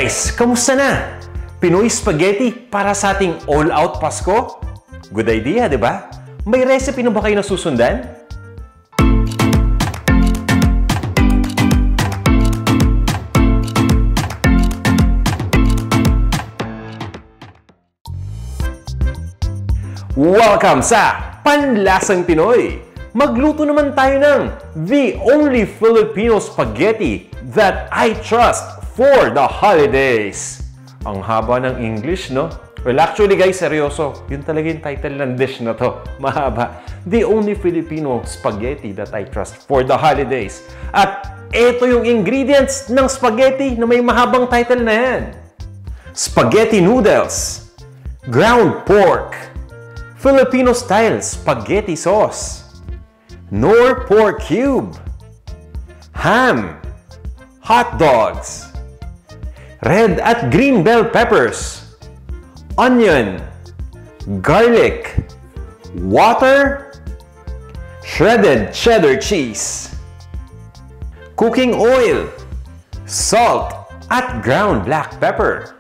guys! Kamusta na? Pinoy Spaghetti para sa ating all-out Pasko? Good idea, di ba? May recipe na ba kayo nasusundan? Welcome sa Panlasang Pinoy! Magluto naman tayo ng the only Filipino spaghetti that I trust for the holidays. Ang haba ng English, no? Well, actually guys, seryoso. Yun talaga yung title ng dish na to. Mahaba. The only Filipino spaghetti that I trust for the holidays. At ito yung ingredients ng spaghetti na may mahabang title na yan. Spaghetti noodles, ground pork, Filipino-style spaghetti sauce, Knorr pork cube, ham, hot dogs, red at green bell peppers, onion, garlic, water, shredded cheddar cheese, cooking oil, salt, at ground black pepper.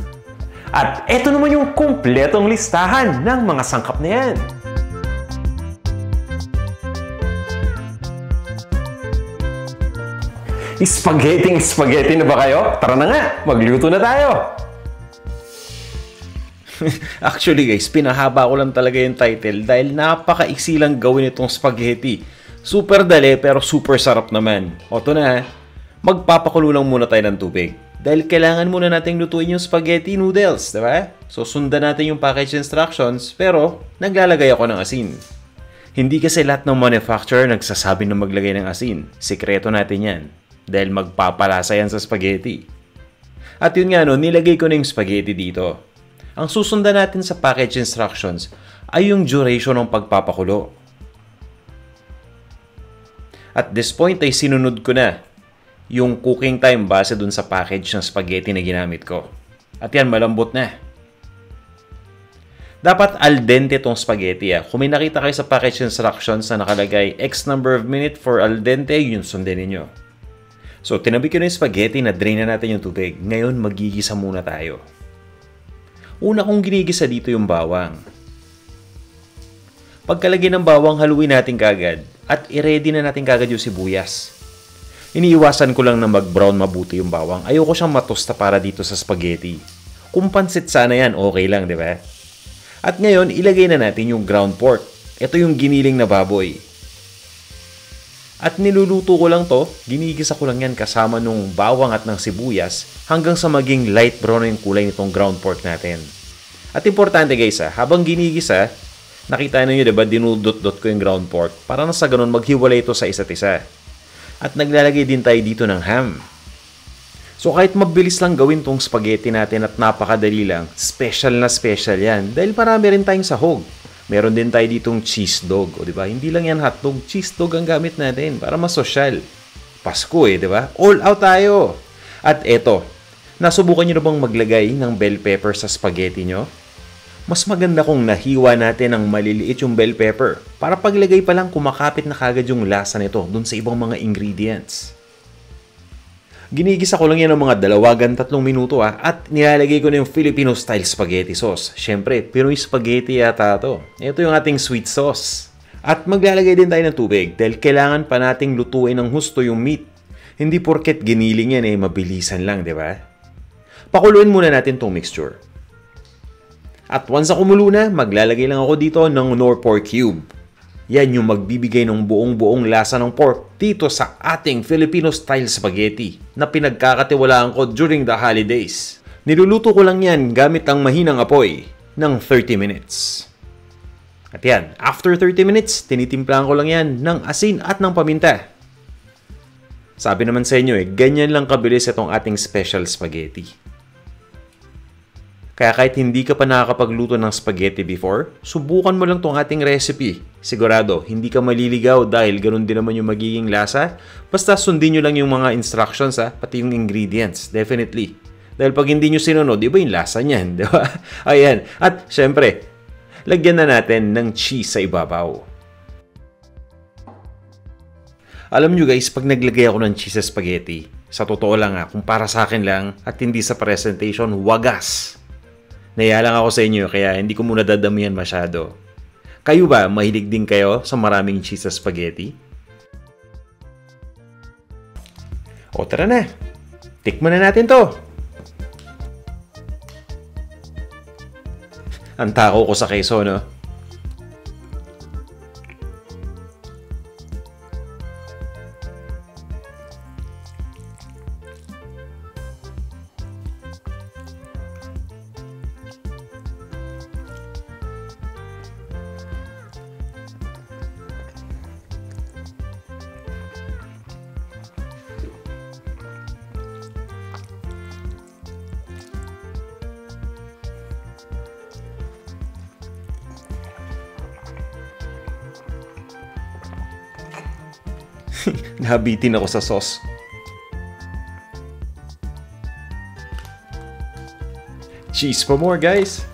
At ito naman yung kumpletong listahan ng mga sangkap na yan. Spaghetti na ba kayo? Tara na nga, magluto na tayo! Actually guys, pinahaba ko lang talaga yung title dahil napaka-iksi lang gawin itong spaghetti. Super dali pero super sarap naman. O ito na, magpapakulo lang muna tayo ng tubig. Dahil kailangan muna nating lutuin yung spaghetti noodles, diba? So sundan natin yung package instructions pero naglalagay ako ng asin. Hindi kasi lahat ng manufacturer nagsasabi na maglagay ng asin. Sikreto natin yan. Dahil magpapalasa yan sa spaghetti. At yun nga no, nilagay ko na yung spaghetti dito. Ang susundan natin sa package instructions ay yung duration ng pagpapakulo. At this point ay sinunod ko na yung cooking time base dun sa package ng spaghetti na ginamit ko. At yan, malambot na. Dapat al dente tong spaghetti. Kung may nakita kayo sa package instructions na nakalagay X number of minute for al dente, yun sundin ninyo. So, tinabi ko na yung spaghetti na drain na natin yung tubig. Ngayon, magigisa muna tayo. Una kong ginigisa dito yung bawang. Pagkalagay ng bawang, haluin natin kagad at i-ready na natin kagad yung sibuyas. Iniiwasan ko lang na mag-brown mabuti yung bawang. Ayoko siyang matosta para dito sa spaghetti. Kung pansit sana yan, okay lang, di ba? At ngayon, ilagay na natin yung ground pork. Ito yung giniling na baboy. At niluluto ko lang to, ginigisa ko lang yan kasama nung bawang at ng sibuyas hanggang sa maging light brown yung kulay nitong ground pork natin. At importante guys, habang ginigisa, nakita niyo diba dinudot-dot ko yung ground pork para na sa ganun maghiwalay ito sa isa't isa. At naglalagay din tayo dito ng ham. So kahit mabilis lang gawin tong spaghetti natin at napakadali lang, special na special yan dahil marami rin tayong sahog. Meron din tayo ditong cheese dog, o diba? Hindi lang yan hotdog, cheese dog ang gamit natin para mas social. Pasko diba? All out tayo! At eto, nasubukan nyo na bang maglagay ng bell pepper sa spaghetti nyo? Mas maganda kung nahiwa natin ng maliliit yung bell pepper para paglagay pa lang kumakapit na kagad yung lasa nito dun sa ibang mga ingredients. Ginigisa ko lang yan ng mga 2-3 minuto at nilalagay ko na yung Filipino-style spaghetti sauce. Siyempre, Pinoy spaghetti yata ito. Ito yung ating sweet sauce. At maglalagay din tayo ng tubig dahil kailangan pa nating lutuin ng husto yung meat. Hindi porket giniling yan mabilisan lang, di ba? Pakuluin muna natin tong mixture. At once na kumulo na, maglalagay lang ako dito ng Knorr pork cube. Yan yung magbibigay ng buong-buong lasa ng pork dito sa ating Filipino-style spaghetti na pinagkakatiwalaan ko during the holidays. Niluluto ko lang yan gamit ang mahinang apoy ng 30 minutes. At yan, after 30 minutes, tinitimplahan ko lang yan ng asin at ng paminta. Sabi naman sa inyo ganyan lang kabilis itong ating special spaghetti. Kaya kahit hindi ka pa nakakapagluto ng spaghetti before, subukan mo lang tong ating recipe. Sigurado, hindi ka maliligaw dahil ganun din naman yung magiging lasa. Basta sundin nyo lang yung mga instructions pati yung ingredients, definitely. Dahil pag hindi nyo sinunod, iba yung lasa niyan, di ba? Ayan, at syempre, lagyan na natin ng cheese sa ibabaw. Alam nyo guys, pag naglagay ako ng cheese sa spaghetti, Sa totoo lang kung para sa akin lang at hindi sa presentation, wagas. Naya lang ako sa inyo kaya hindi ko muna dadamihan masyado. Kayo ba, mahilig din kayo sa maraming cheese sa spaghetti? O tara na, tikman na natin to. Ang tako ko sa queso, no? Nahabitin ako sa sauce. Cheese for more, guys!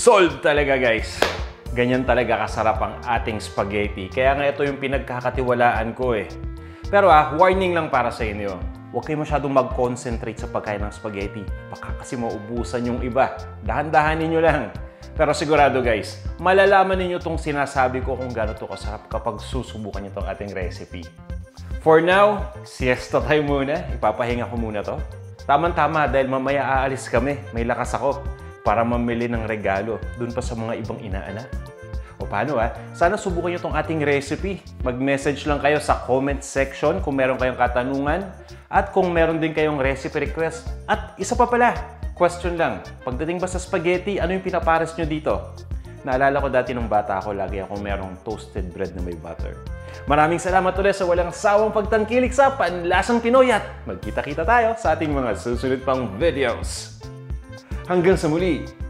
Solved talaga, guys. Ganyan talaga kasarap ang ating spaghetti. Kaya nga ito yung pinagkakatiwalaan ko eh. Pero warning lang para sa inyo. Huwag kayo masyadong mag-concentrate sa pagkain ng spaghetti. Baka kasi maubusan yung iba. Dahan-dahanin nyo lang. Pero sigurado guys, malalaman ninyo itong sinasabi ko kung gano'n ito kasarap kapag susubukan nyo itong ating recipe. For now, siesta time muna. Ipapahinga ko muna to. Tama-tama dahil mamaya aalis kami. May lakas ako para mamili ng regalo dun pa sa mga ibang inaanak. O paano sana subukan nyo itong ating recipe. Mag-message lang kayo sa comment section kung meron kayong katanungan at kung meron din kayong recipe request. At isa pa pala, question lang, pagdating ba sa spaghetti, ano yung pinapares nyo dito? Naalala ko dati nung bata ako, lagi akong merong toasted bread na may butter. Maraming salamat ulit sa walang sawang pagtangkilik sa Panlasang Pinoy at magkita-kita tayo sa ating mga susunod pang videos. Hanggang sa muli!